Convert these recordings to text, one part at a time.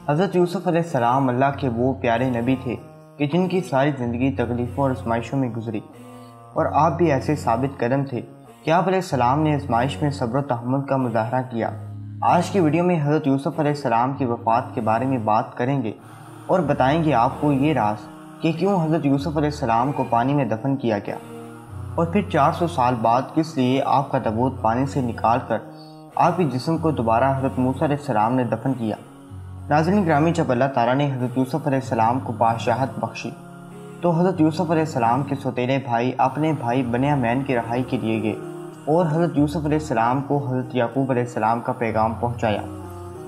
حضرت یوسف علیہ السلام اللہ کے وہ پیارے نبی تھے کہ جن کی ساری زندگی تکلیفوں اور آزمائشوں میں گزری، اور آپ بھی ایسے ثابت قدم تھے کہ آپ علیہ السلام نے آزمائش میں صبر و تحمل کا مظاہرہ کیا۔ آج کی ویڈیو میں حضرت یوسف علیہ السلام کی وفات کے بارے میں بات کریں گے اور بتائیں گے آپ کو یہ راز کہ کیوں حضرت یوسف علیہ السلام کو پانی میں دفن کیا گیا، اور پھر 400 سال بعد کس لیے آپ کا تابوت پانی سے نکال کر آپ کے جسم کو دوبارہ حضرت موسیٰ علیہ السلام نے دفن کیا۔ ناظرین گرامی، جب اللہ تعالیٰ نے حضرت یوسف علیہ السلام کو بادشاہت بخشی تو حضرت یوسف علیہ السلام کے سوتیلے بھائی اپنے بھائی بنیامین کی رہائی کے لیے گئے اور حضرت یوسف علیہ السلام کو حضرت یعقوب علیہ السلام کا پیغام پہنچایا۔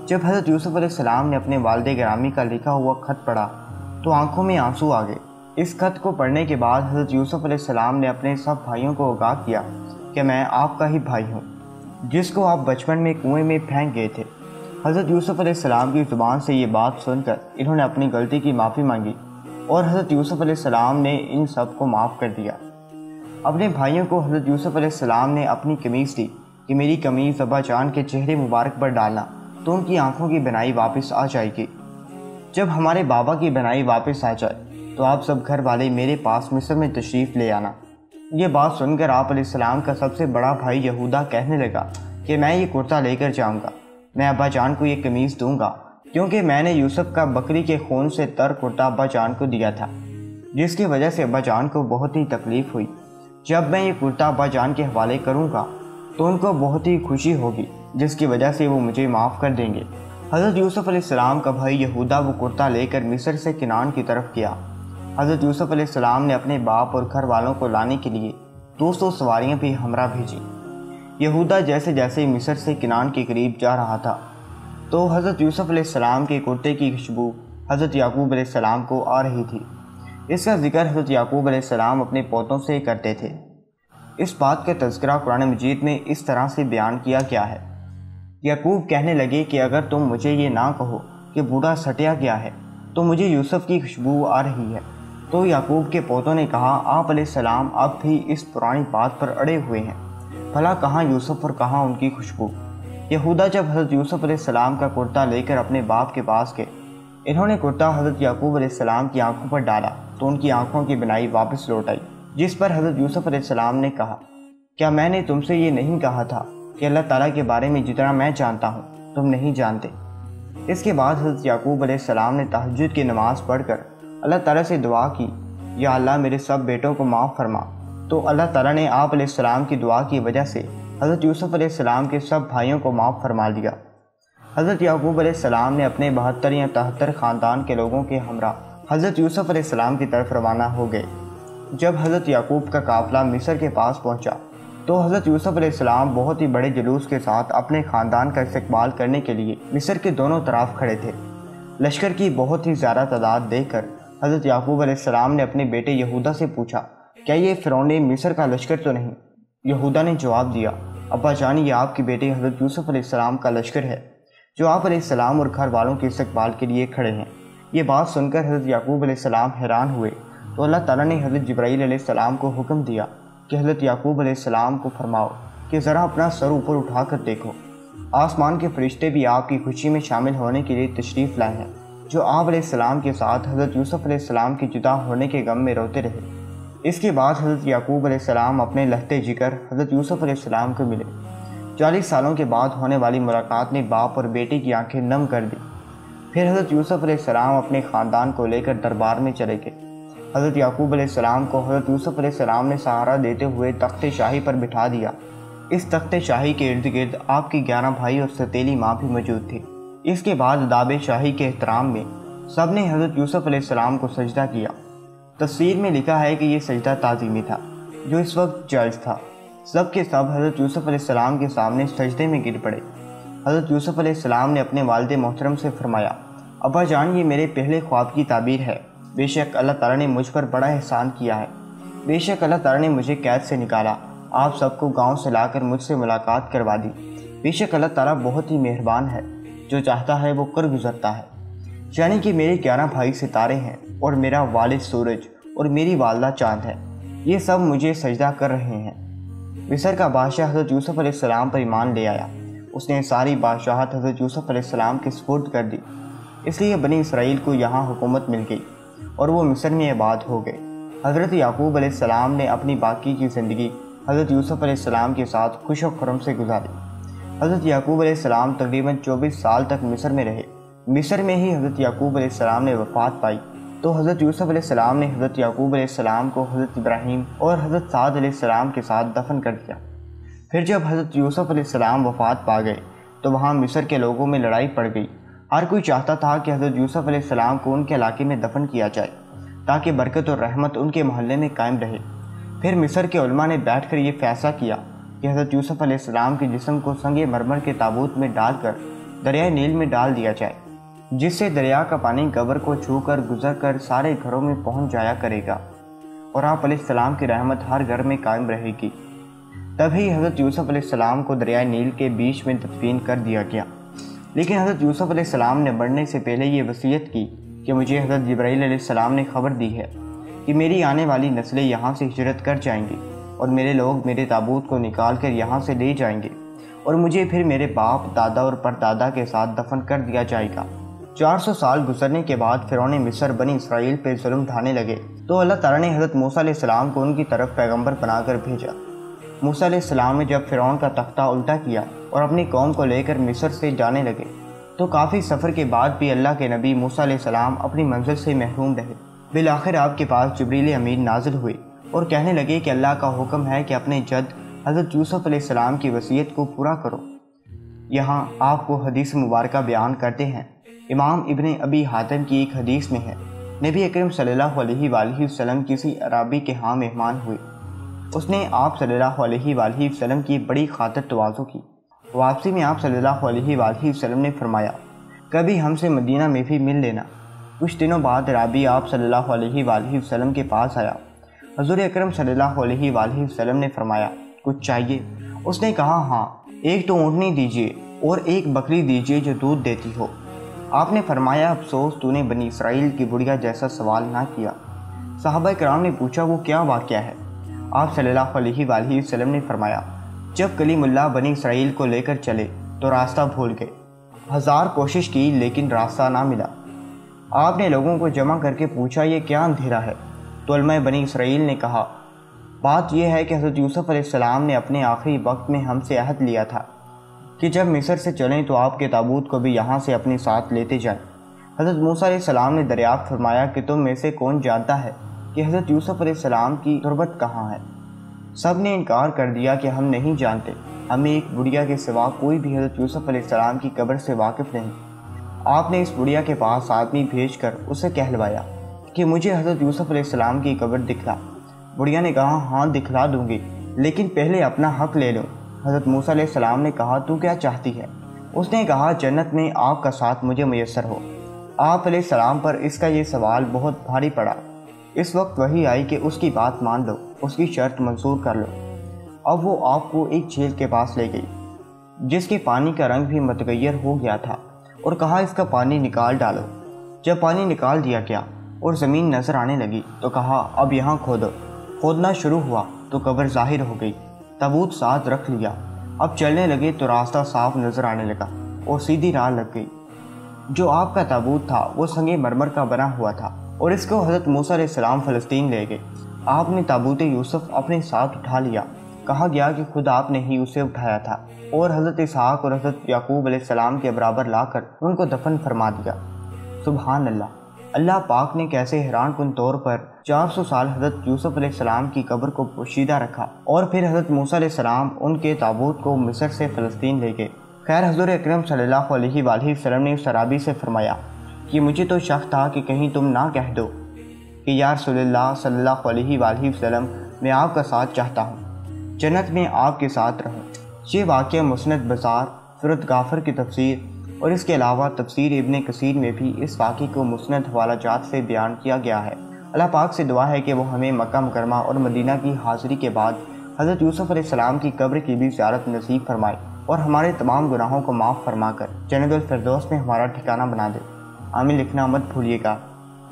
جب حضرت یوسف علیہ السلام نے اپنے والد گرامی کا لکھا ہوا خط پڑھا تو آنکھوں میں آنسو آ گئے۔ اس خط کو پڑھنے کے بعد حضرت یوسف علیہ السلام نے اپنے سب بھائیوں کو آگاہ کیا کہ میں آپ کا ہی بھائی ہوں جس کو آپ بچپن میں کنویں میں پھینک گئے تھے۔ حضرت یوسف علیہ السلام کی زبان سے یہ بات سن کر انہوں نے اپنی غلطی کی معافی مانگی اور حضرت یوسف علیہ السلام نے ان سب کو معاف کر دیا۔ اپنے بھائیوں کو حضرت یوسف علیہ السلام نے اپنی قمیص دی کہ میری قمیص ابا جان کے چہرے مبارک پر ڈالنا تو ان کی آنکھوں کی بینائی واپس آ جائے گی۔ جب ہمارے بابا کی بینائی واپس آ جائے تو آپ سب گھر والے میرے پاس مصر میں تشریف لے آنا۔ یہ بات سن کر آپ علیہ السلام کا سب سے بڑا بھائی یہودا کہنے لگا کہ میں یہ کرتا لے کر جاؤں گا، میں ابا جان کو یہ قمیص دوں گا، کیونکہ میں نے یوسف کا بکری کے خون سے تر کرتا ابا جان کو دیا تھا، جس کی وجہ سے ابا جان کو بہت ہی تکلیف ہوئی۔ جب میں یہ کرتا ابا جان کے حوالے کروں گا تو ان کو بہت ہی خوشی ہوگی، جس کی وجہ سے وہ مجھے معاف کر دیں گے۔ حضرت یوسف علیہ السلام کا بھائی یہودا وہ کرتا لے کر مصر سے کنعان کی طرف گیا۔ حضرت یوسف علیہ السلام نے اپنے باپ اور گھر والوں کو لانے کے لیے 200 سواریاں بھی ہمراہ بھیجی۔ یہودا جیسے جیسے مصر سے کنعان کے قریب جا رہا تھا تو حضرت یوسف علیہ السلام کے کرتے کی خوشبو حضرت یعقوب علیہ السلام کو آ رہی تھی۔ اس کا ذکر حضرت یعقوب علیہ السلام اپنے پوتوں سے کرتے تھے۔ اس بات کا تذکرہ قرآن مجید میں اس طرح سے بیان کیا گیا ہے۔ یعقوب کہنے لگے کہ اگر تم مجھے یہ نہ کہو کہ بوڑھا سٹیا گیا ہے تو مجھے یوسف کی خوشبو آ رہی ہے۔ تو یعقوب کے پوتوں نے کہا آپ علیہ السلام اب بھی اس پرانی بات پر اڑے ہوئے ہیں، بھلا کہاں یوسف اور کہاں ان کی خوشبو۔ یہودا جب حضرت یوسف علیہ السلام کا کرتا لے کر اپنے باپ کے پاس گئے، انہوں نے کرتا حضرت یعقوب علیہ السلام کی آنکھوں پر ڈالا تو ان کی آنکھوں کی بینائی واپس لوٹ آئی، جس پر حضرت یوسف علیہ السلام نے کہا کیا میں نے تم سے یہ نہیں کہا تھا کہ اللہ تعالیٰ کے بارے میں جتنا میں جانتا ہوں تم نہیں جانتے۔ اس کے بعد حضرت یعقوب علیہ السلام نے تہجد کی نماز پڑھ کر اللہ تعالیٰ سے دعا کی یا اللہ میرے سب بیٹوں کو معاف فرما۔ تو اللہ تعالیٰ نے آپ علیہ السلام کی دعا کی وجہ سے حضرت یوسف علیہ السلام کے سب بھائیوں کو معاف فرما دیا۔ حضرت یعقوب علیہ السلام نے اپنے 72 یا 73 خاندان کے لوگوں کے ہمراہ حضرت یوسف علیہ السلام کی طرف روانہ ہو گئے۔ جب حضرت یعقوب کا قافلہ مصر کے پاس پہنچا تو حضرت یوسف علیہ السلام بہت ہی بڑے جلوس کے ساتھ اپنے خاندان کا استقبال کرنے کے لیے مصر کے دونوں طرف کھڑے تھے۔ لشکر کی بہت ہی زیادہ تعداد دیکھ کر حضرت یعقوب علیہ السلام نے اپنے بیٹے یہودا سے پوچھا کیا یہ فرعون مصر کا لشکر تو نہیں؟ یہودا نے جواب دیا ابا جان یہ آپ کے بیٹے حضرت یوسف علیہ السلام کا لشکر ہے جو آپ علیہ السلام اور گھر والوں کے استقبال کے لیے کھڑے ہیں۔ یہ بات سن کر حضرت یعقوب علیہ السلام حیران ہوئے تو اللہ تعالیٰ نے حضرت جبرائیل علیہ السلام کو حکم دیا کہ حضرت یعقوب علیہ السلام کو فرماؤ کہ ذرا اپنا سر اوپر اٹھا کر دیکھو، آسمان کے فرشتے بھی آپ کی خوشی میں شامل ہونے کے لیے تشریف لائے ہیں جو آپ علیہ السلام کے ساتھ حضرت یوسف علیہ السلام کے جدا ہونے کے غم میں روتے رہے۔ اس کے بعد حضرت یعقوب علیہ السلام اپنے لہتے جگر حضرت یوسف علیہ السلام کو ملے۔ 40 سالوں کے بعد ہونے والی ملاقات نے باپ اور بیٹے کی آنکھیں نم کر دی۔ پھر حضرت یوسف علیہ السلام اپنے خاندان کو لے کر دربار میں چلے گئے۔ حضرت یعقوب علیہ السلام کو حضرت یوسف علیہ السلام نے سہارا دیتے ہوئے تخت شاہی پر بٹھا دیا۔ اس تخت شاہی کے ارد گرد آپ کی 11 بھائی اور ستیلی ماں بھی موجود تھے۔ اس کے بعد اداب شاہی کے احترام میں سب نے حضرت یوسف علیہ السلام کو سجدہ کیا۔ تفسیر میں لکھا ہے کہ یہ سجدہ تعظیمی تھا جو اس وقت جائز تھا۔ سب کے سب حضرت یوسف علیہ السلام کے سامنے سجدے میں گر پڑے۔ حضرت یوسف علیہ السلام نے اپنے والد محترم سے فرمایا ابا جان یہ میرے پہلے خواب کی تعبیر ہے، بے شک اللہ تعالیٰ نے مجھ پر بڑا احسان کیا ہے، بے شک اللہ تعالیٰ نے مجھے قید سے نکالا، آپ سب کو گاؤں سے لا کر مجھ سے ملاقات کروا دی، بے شک اللہ تعالیٰ بہت ہی مہربان ہے، جو چاہتا ہے وہ کر گزرتا ہے۔ یعنی کہ میرے 11 بھائی ستارے ہیں اور میرا والد سورج اور میری والدہ چاند ہے، یہ سب مجھے سجدہ کر رہے ہیں۔ مصر کا بادشاہ حضرت یوسف علیہ السلام پر ایمان لے آیا، اس نے ساری بادشاہت حضرت یوسف علیہ السلام کے سپرد کر دی۔ اس لیے بنی اسرائیل کو یہاں حکومت مل گئی اور وہ مصر میں آباد ہو گئے۔ حضرت یعقوب علیہ السلام نے اپنی باقی کی زندگی حضرت یوسف علیہ السلام کے ساتھ خوش و خرم سے گزاری۔ حضرت یعقوب علیہ السلام تقریباً 24 سال تک مصر میں رہے۔ مصر میں ہی حضرت یعقوب علیہ السلام نے وفات پائی تو حضرت یوسف علیہ السلام نے حضرت یعقوب علیہ السلام کو حضرت ابراہیم اور حضرت سعد علیہ السلام کے ساتھ دفن کر دیا۔ پھر جب حضرت یوسف علیہ السلام وفات پا گئے تو وہاں مصر کے لوگوں میں لڑائی پڑ گئی۔ ہر کوئی چاہتا تھا کہ حضرت یوسف علیہ السلام کو ان کے علاقے میں دفن کیا جائے تاکہ برکت اور رحمت ان کے محلے میں قائم رہے۔ پھر مصر کے علماء نے بیٹھ کر یہ فیصلہ کیا کہ حضرت یوسف علیہ السلام کے جسم کو سنگ مرمر کے تابوت میں ڈال کر دریائے نیل میں ڈال دیا جائے، جس سے دریا کا پانی قبر کو چھو کر گزر کر سارے گھروں میں پہنچ جایا کرے گا اور آپ علیہ السلام کی رحمت ہر گھر میں قائم رہے گی۔ تبھی حضرت یوسف علیہ السلام کو دریائے نیل کے بیچ میں دفن کر دیا گیا۔ لیکن حضرت یوسف علیہ السلام نے مرنے سے پہلے یہ وصیت کی کہ مجھے حضرت جبرائیل علیہ السلام نے خبر دی ہے کہ میری آنے والی نسلیں یہاں سے ہجرت کر جائیں گی اور میرے لوگ میرے تابوت کو نکال کر یہاں سے لے جائیں گے اور مجھے پھر میرے باپ، دادا اور پردادا کے ساتھ دفن کر دیا جائے گا۔ 400 سال گزرنے کے بعد فرعون مصر بنی اسرائیل پہ ظلم ڈھانے لگے تو اللہ تعالیٰ نے حضرت موسیٰ علیہ السلام کو ان کی طرف پیغمبر بنا کر بھیجا۔ موسیٰ علیہ السلام نے جب فرعون کا تختہ الٹا کیا اور اپنی قوم کو لے کر مصر سے جانے لگے تو کافی سفر کے بعد بھی اللہ کے نبی موسیٰ علیہ السلام اپنی منزل سے محروم رہے۔ بالآخر آپ کے پاس جبریل امین نازل ہوئے اور کہنے لگے کہ اللہ کا حکم ہے کہ اپنے جد حضرت یوسف علیہ السلام کی وصیت کو پورا کرو۔ یہاں آپ کو حدیث مبارکہ بیان کرتے ہیں۔ امام ابن ابی حاتم کی ایک حدیث میں ہے، نبی اکرم صلی اللہ علیہ وآلہ وسلم کسی عرابی کے ہاں مہمان ہوئے۔ اس نے آپ صلی اللہ علیہ وآلہ وسلم کی بڑی خاطر تواضع کی۔ واپسی میں آپ صلی اللہ علیہ وآلہ وسلم نے فرمایا، کبھی ہم سے مدینہ میں بھی مل لینا۔ کچھ دنوں بعد عرابی آپ صلی اللہ علیہ وآلہ وسلم کے پاس آیا۔ حضور اکرم صلی اللہ علیہ وآلہ وسلم نے فرمایا، کچھ چاہیے؟ اس نے کہا، ہاں، ایک تو اونٹنی دیجیے اور ایک بکری دیجیے جو دودھ دیتی ہو۔ آپ نے فرمایا، افسوس تو نے بنی اسرائیل کی بڑھیا جیسا سوال نہ کیا۔ صحابہ کرام نے پوچھا، وہ کیا واقعہ ہے؟ آپ صلی اللہ علیہ وآلہ وسلم نے فرمایا، جب کلیم اللہ بنی اسرائیل کو لے کر چلے تو راستہ بھول گئے، 1000 کوشش کی لیکن راستہ نہ ملا۔ آپ نے لوگوں کو جمع کر کے پوچھا، یہ کیا اندھیرا ہے؟ تو علماء بنی اسرائیل نے کہا، بات یہ ہے کہ حضرت یوسف علیہ السلام نے اپنے آخری وقت میں ہم سے عہد لیا تھا کہ جب مصر سے چلیں تو آپ کے تابوت کو بھی یہاں سے اپنے ساتھ لیتے جائیں۔ حضرت موسیٰ علیہ السلام نے دریافت فرمایا کہ تم میں سے کون جانتا ہے کہ حضرت یوسف علیہ السلام کی تربت کہاں ہے؟ سب نے انکار کر دیا کہ ہم نہیں جانتے، ہمیں ایک بڑھیا کے سوا کوئی بھی حضرت یوسف علیہ السلام کی قبر سے واقف نہیں۔ آپ نے اس بڑھیا کے پاس آدمی بھیج کر اسے کہلوایا کہ مجھے حضرت یوسف علیہ السلام کی قبر دکھلا۔ بڑھیا نے کہا، ہاں دکھلا دوں گی، لیکن پہلے اپنا حق لے لو۔ حضرت موسیٰ علیہ السلام نے کہا، تو کیا چاہتی ہے؟ اس نے کہا، جنت میں آپ کا ساتھ مجھے میسر ہو۔ آپ علیہ السلام پر اس کا یہ سوال بہت بھاری پڑا۔ اس وقت وحی آئی کہ اس کی بات مان لو، اس کی شرط منظور کر لو۔ اب وہ آپ کو ایک جھیل کے پاس لے گئی جس کے پانی کا رنگ بھی متغیر ہو گیا تھا اور کہا، اس کا پانی نکال ڈالو۔ جب پانی نکال دیا گیا اور زمین نظر آنے لگی تو کہا، اب یہاں کھودو۔ کھودنا شروع ہوا تو قبر ظاہر ہو گئی۔ تابوت ساتھ رکھ لیا۔ اب چلنے لگے تو راستہ صاف نظر آنے لگا اور سیدھی راہ لگ گئی۔ جو آپ کا تابوت تھا وہ سنگ مرمر کا بنا ہوا تھا اور اس کو حضرت موسیٰ علیہ السلام فلسطین لے گئے۔ آپ نے تابوت یوسف اپنے ساتھ اٹھا لیا۔ کہا گیا کہ خود آپ نے ہی اسے اٹھایا تھا اور حضرت اسحاق اور حضرت یعقوب علیہ السلام کے برابر لا کر ان کو دفن فرما دیا۔ سبحان اللہ! اللہ پاک نے کیسے حیران کن طور پر 400 سال حضرت یوسف علیہ السلام کی قبر کو پوشیدہ رکھا اور پھر حضرت موسیٰ علیہ السلام ان کے تابوت کو مصر سے فلسطین لے گئے۔ خیر، حضور اکرم صلی اللہ علیہ وآلہ وسلم نے اس عرابی سے فرمایا کہ مجھے تو شک تھا کہ کہیں تم نہ کہہ دو کہ یا رسول اللہ صلی اللہ علیہ وآلہ وسلم، میں آپ کا ساتھ چاہتا ہوں، جنت میں آپ کے ساتھ رہوں۔ یہ واقعہ مسند بزار، سورۃ غافر کی تفسیر اور اس کے علاوہ تفسیر ابن کثیر میں بھی اس واقعے کو مسند حوالہ جات سے بیان کیا گیا ہے۔ اللہ پاک سے دعا ہے کہ وہ ہمیں مکہ مکرمہ اور مدینہ کی حاضری کے بعد حضرت یوسف علیہ السلام کی قبر کی بھی زیارت نصیب فرمائے اور ہمارے تمام گناہوں کو معاف فرما کر جنت الفردوس میں ہمارا ٹھکانہ بنا دے۔ آمین لکھنا مت بھولیے گا۔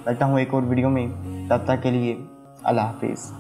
ملتا ہوں ایک اور ویڈیو میں، تب تک کے لیے اللہ حافظ۔